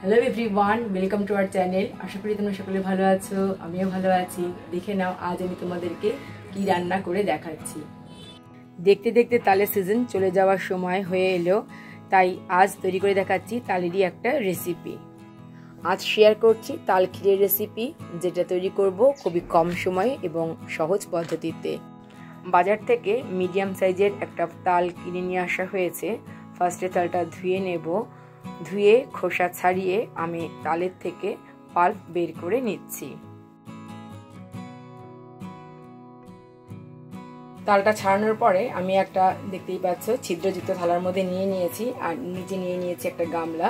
Hello everyone, welcome to our channel. আশা করি তোমরা সকলে ভালো আছো, আমিও ভালো আছি। দেখে নাও আজ আমি তোমাদেরকে কি রান্না করে দেখাচ্ছি। দেখতে দেখতে তালের সিজন চলে যাওয়ার সময় হয়ে এলো, তাই আজ তৈরি করে দেখাচ্ছি তালেরই একটা রেসিপি। আজ শেয়ার করছি তাল ক্ষীরের রেসিপি, যেটা তৈরি করব খুবই কম সময়ে এবং সহজ পদ্ধতিতে। বাজার থেকে মিডিয়াম সাইজের একটা তাল কিনে নিয়ে আসা হয়েছে। ফার্স্টে তালটা ধুয়ে নেব। ধুয়ে খোসা ছাড়িয়ে আমি তালের থেকে পাল্প বের করে নিচ্ছি। তালটা ছাড়ানোর পরে আমি একটা, দেখতেই পাচ্ছ, ছিদ্রযুক্ত থালার মধ্যে নিয়ে নিয়েছি আর নিচে নিয়ে নিয়েছি একটা গামলা।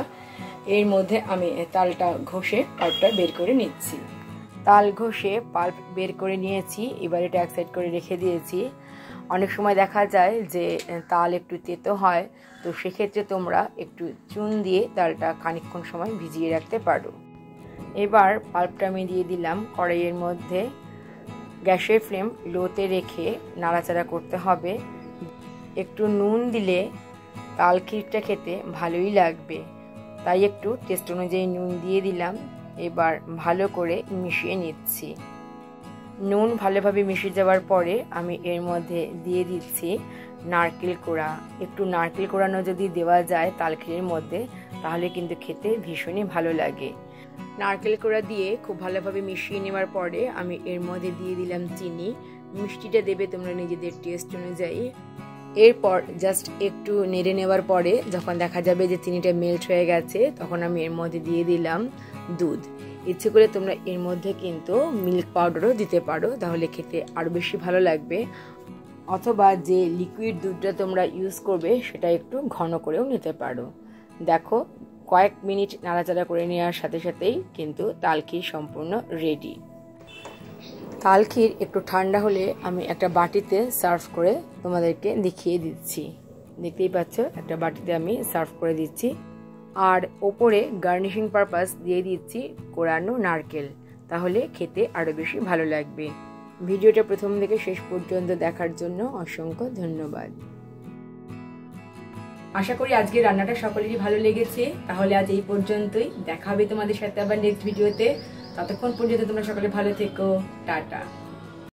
এর মধ্যে আমি তালটা ঘষে পাল্পটা বের করে নিচ্ছি। তাল ঘষে পাল্প বের করে নিয়েছি। এবার এটা এক সাইড করে রেখে দিয়েছি। অনেক সময় দেখা যায় যে তাল একটু তেতো হয়, তো সেক্ষেত্রে তোমরা একটু চুন দিয়ে তালটা খানিকক্ষণ সময় ভিজিয়ে রাখতে পারো। এবার পাল্পটা আমি দিয়ে দিলাম কড়াইয়ের মধ্যে। গ্যাসের ফ্লেম লোতে রেখে নাড়াচাড়া করতে হবে। একটু নুন দিলে তাল ক্ষীরটা খেতে ভালোই লাগবে, তাই একটু টেস্ট অনুযায়ী নুন দিয়ে দিলাম। এবার ভালো করে মিশিয়ে নিচ্ছি। নুন ভালোভাবে মিশে যাওয়ার পরে আমি এর মধ্যে দিয়ে দিচ্ছি নারকেল কোড়া। একটু নারকেল কোড়ানো যদি দেওয়া যায় তাল ক্ষীরের মধ্যে, তাহলে কিন্তু খেতে ভীষণই ভালো লাগে। নারকেল কোড়া দিয়ে খুব ভালোভাবে মিশিয়ে নেওয়ার পরে আমি এর মধ্যে দিয়ে দিলাম চিনি। মিষ্টিটা দেবে তোমরা নিজেদের টেস্ট অনুযায়ী। এরপর জাস্ট একটু নেড়ে নেওয়ার পরে যখন দেখা যাবে যে চিনিটা মেল্ট হয়ে গেছে, তখন আমি এর মধ্যে দিয়ে দিলাম দুধ। ইচ্ছে করে তোমরা এর মধ্যে কিন্তু মিল্ক পাউডারও দিতে পারো, তাহলে খেতে আরও বেশি ভালো লাগবে। অথবা যে লিকুইড দুধটা তোমরা ইউজ করবে সেটা একটু ঘন করেও নিতে পারো। দেখো, কয়েক মিনিট নাড়াচাড়া করে নেওয়ার সাথে সাথেই কিন্তু তাল ক্ষীর সম্পূর্ণ রেডি। তাল ক্ষীর একটু ঠান্ডা হলে আমি একটা বাটিতে সার্ভ করে তোমাদেরকে দেখিয়ে দিচ্ছি। দেখতেই পাচ্ছ, একটা বাটিতে আমি সার্ভ করে দিচ্ছি। আর ওপরে গার্নিশিং পারপাস দিয়ে দিচ্ছি কোড়ানো নারকেল, তাহলে খেতে আরও বেশি ভালো লাগবে। ভিডিওটা প্রথম থেকে শেষ পর্যন্ত দেখার জন্য অসংখ্য ধন্যবাদ। আশা করি আজকের রান্নাটা সকলেরই ভালো লেগেছে। তাহলে আজ এই পর্যন্তই। দেখা হবে তোমাদের সাথে আবার নেক্সট ভিডিওতে। ততক্ষণ পর্যন্ত তোমরা সকলে ভালো থেকো। টাটা।